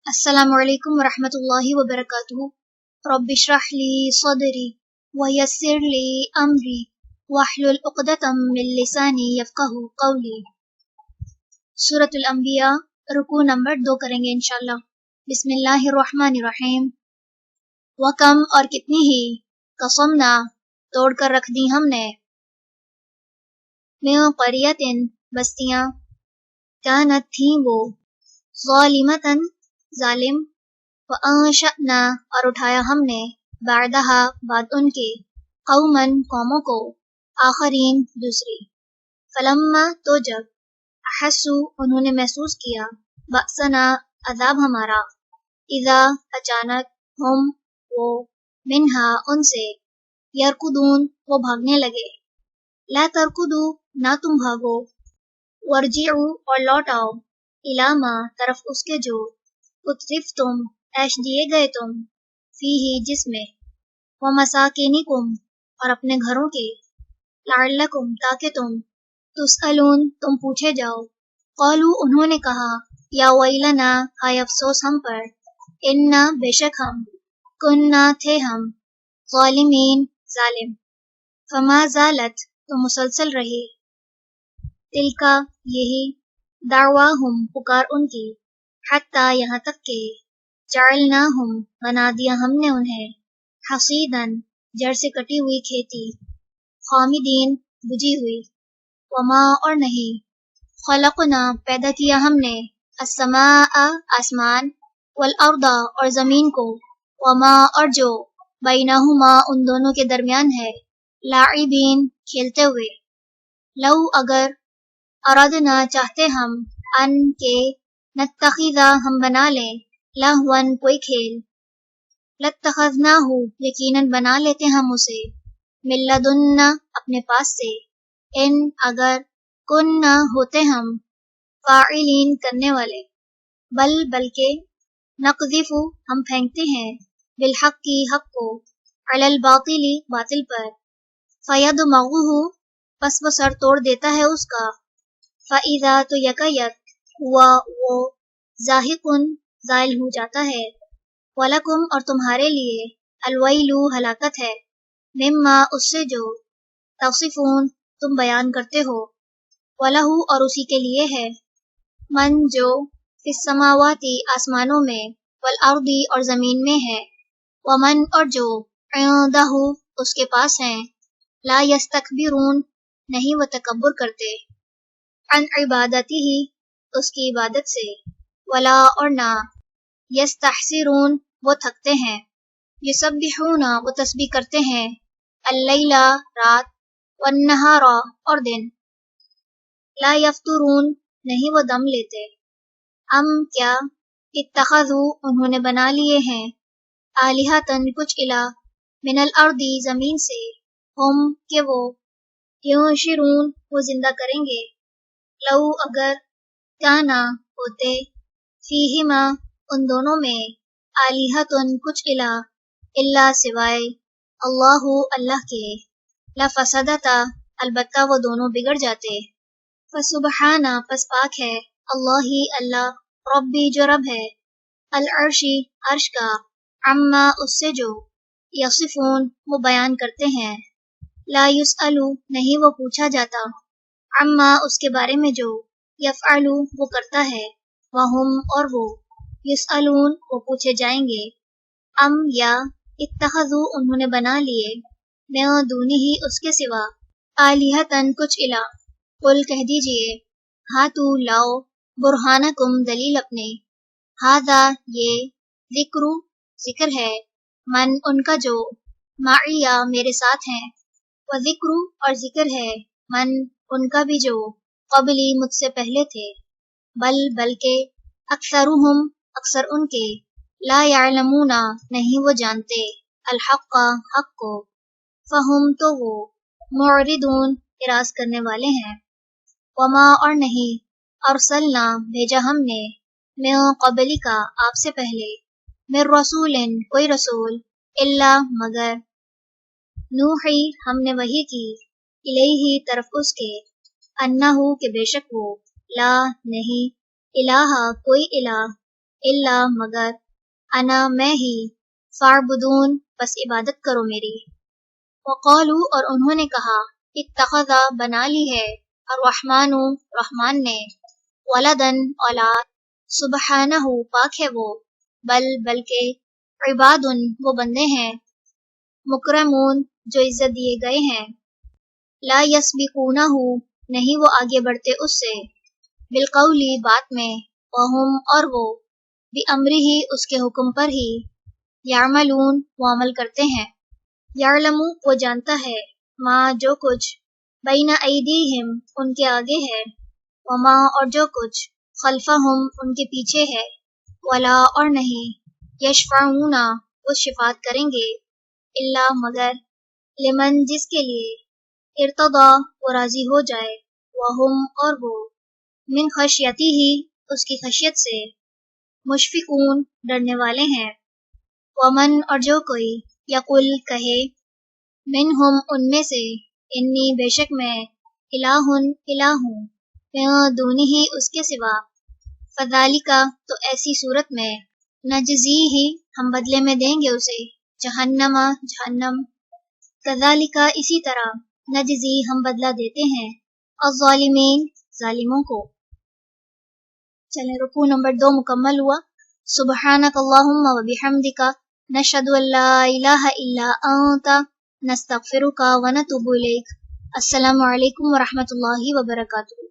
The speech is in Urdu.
السلام علیکم ورحمۃ اللہ وبرکاتہ۔ رب اشرح لی صدری ویسر لی امری واحلل عقدۃ من لسانی یفقہوا قولی۔ سورۃ الانبیاء، رکوع نمبر 2 کریں گے انشاءاللہ۔ بسم اللہ الرحمن الرحیم۔ وکم اور کتنی ہی، قسمنا توڑ کر رکھ دی ہم نے، من قریۃ بستیاں، کانت تھیں وہ، ظالمۃ ظالم، وانشأنا اور اٹھایا ہم نے، بعدہا بعد ان کے، قومن قوموں کو، آخرین دوسری، فلما تو جب، احسوا انہوں نے محسوس کیا، بأسنا عذاب ہمارا، اذا اچانک، ہم وہ، منہا ان سے، یرکضون وہ بھاگنے لگے، لا ترکضوا نہ تم بھاگو، وارجعوا اور لوٹ آؤ، الی ما طرف اس کے جو، اترفتم عیش دیے گئے تم، فیہ جس میں، ومساکنکم اور اپنے گھروں کے، لعلکم تاکہ تم، تسألون تم پوچھے جاؤ، قالوا انہوں نے کہا، یا ویلنا ہائے افسوس ہم پر، انا بے شک ہم، کننا تھے ہم، ظالمین ظالم، فما زالت تو مسلسل رہی، تلکا یہی، دعواہم پکار ان کی، حتی یہاں تک کہ، جعلناہم بنا دیا ہم نے انہیں، حصیداً جڑ سے کٹی ہوئی کھیتی، خامدین بجھی ہوئی، وما اور نہیں، خلقنا پیدا کیا ہم نے، السماء آسمان، والارض اور زمین کو، وما اور جو، بینہما ان دونوں کے درمیان ہے، لاعبین کھیلتے ہوئے، لو اگر، ارادنا چاہتے ہم، ان کے، نتخذا ہم بنا لیں، لہون کوئی کھیل، لاتخذناہ یقیناً بنا لیتے ہم اسے، من لدنا اپنے پاس سے، ان اگر، کننا ہوتے ہم، فاعلین کرنے والے، بلکہ، نقذف ہم پھینکتے ہیں، بالحق کی حق کو، علی الباطل باطل پر، فیدمغہ پس وہ سر توڑ دیتا ہے اس کا، فاذا تو یکایک، ہوا وہ، زاہق زائل ہو جاتا ہے، وَلَکُمْ اور تمہارے لیے، الویل ہلاکت ہے، مما اس سے جو، تصفون تم بیان کرتے ہو، وَلَہُ اور اسی کے لیے ہے، من جو، فی السماوات آسمانوں میں، والارض اور زمین میں ہے، ومن اور جو، عندہ اس کے پاس ہیں، لا یستکبرون نہیں وہ تکبر کرتے، عن عبادتہ اس کی عبادت سے، ولا اور نہ، یستحسرون وہ تھکتے ہیں، یسبحون وہ تسبیح کرتے ہیں، اللیل رات، والنہار اور دن، لا یفترون نہیں وہ دم لیتے، ام کیا، اتخذوا انہوں نے بنا لیے ہیں، آلہۃً کچھ الہ، من الارض زمین سے، ہم کہ وہ، ینشرون وہ زندہ کریں گے، لو اگر، کانا ہوتے، فیہما ان دونوں میں، آلہۃً کچھ الہ، الا سوائے، اللہ اللہ کے، لفسدتا البتہ وہ دونوں بگڑ جاتے، فسبحانہ پس پاک ہے، اللہ اللہ، ربی جو رب ہے، العرش عرش کا، عما اس سے جو، یصفون وہ بیان کرتے ہیں، لا یسأل نہیں وہ پوچھا جاتا، عما اس کے بارے میں جو، یفعل وہ کرتا ہے، وہم اور وہ، یسألون وہ پوچھے جائیں گے، ام یا، اتخذوا انہوں نے بنا لیے، من دونہ اس کے سوا، آلہۃً کچھ الہ، قل کہہ دیجئے، ہاتو لاؤ، برہانکم دلیل اپنے، ھذا یہ، ذکر ہے، من ان کا جو، معی میرے ساتھ ہیں، وذکر اور ذکر ہے، من ان کا بھی جو، قبلی مجھ سے پہلے تھے، بلکہ، اکثرہم اکثر ان کے، لا یعلمون نہیں وہ جانتے، الحق حق کو، فہم تو وہ، معرضون اعراض کرنے والے ہیں، وما اور نہیں، ارسلنا بھیجا ہم نے، من قبلک آپ سے پہلے، من رسول کوئی رسول، الا مگر، نوحی ہم نے وحی کی، الیہ طرف اس کے، انہ کہ بے شک وہ، لا نہیں، الہ کوئی الہ، الا مگر انا میں ہی فاعبدون بس عبادت کرو میری. وقالو اور انہوں نے کہا اتخذ بنا لی ہے الرحمن رحمان نے ولدن اولاد سبحانہ پاک ہے وہ بلکہ عباد وہ بندے ہیں مکرمون جو عزت دیے گئے ہیں لا یسبقونہ نہیں وہ آگے بڑھتے اس سے بالقولی بات میں وہم اور وہ بامرہ اس کے حکم پر ہی یعملون وہ عمل کرتے ہیں یعلم وہ جانتا ہے ما جو کچھ بین ایدیہم ان کے آگے ہے وما اور جو کچھ خلفہم ان کے پیچھے ہے ولا اور نہیں یشفعون وہ شفاعت کریں گے الا مگر لمن جس کے لیے ارتضی وہ راضی ہو جائے وہم اور وہ من خشیتی ہی اس کی خشیت سے مشفقون ڈرنے والے ہیں ومن اور جو کوئی یقول کہے منہم ان میں سے انی بے شک میں الہ ہوں من دونہ اس کے سوا فذالک تو ایسی صورت میں نجزی ہی ہم بدلے میں دیں گے اسے جہنم کذالک اسی طرح نجزی ہم بدلہ دیتے ہیں الظالمین ظالموں کو. چلیں رکوع نمبر 2 مکمل ہوا. سبحانک اللہم و بحمدک نشہد ان لا الہ الا انت نستغفرک و نتوب الیک. السلام علیکم ورحمۃ اللہ وبرکاتہ.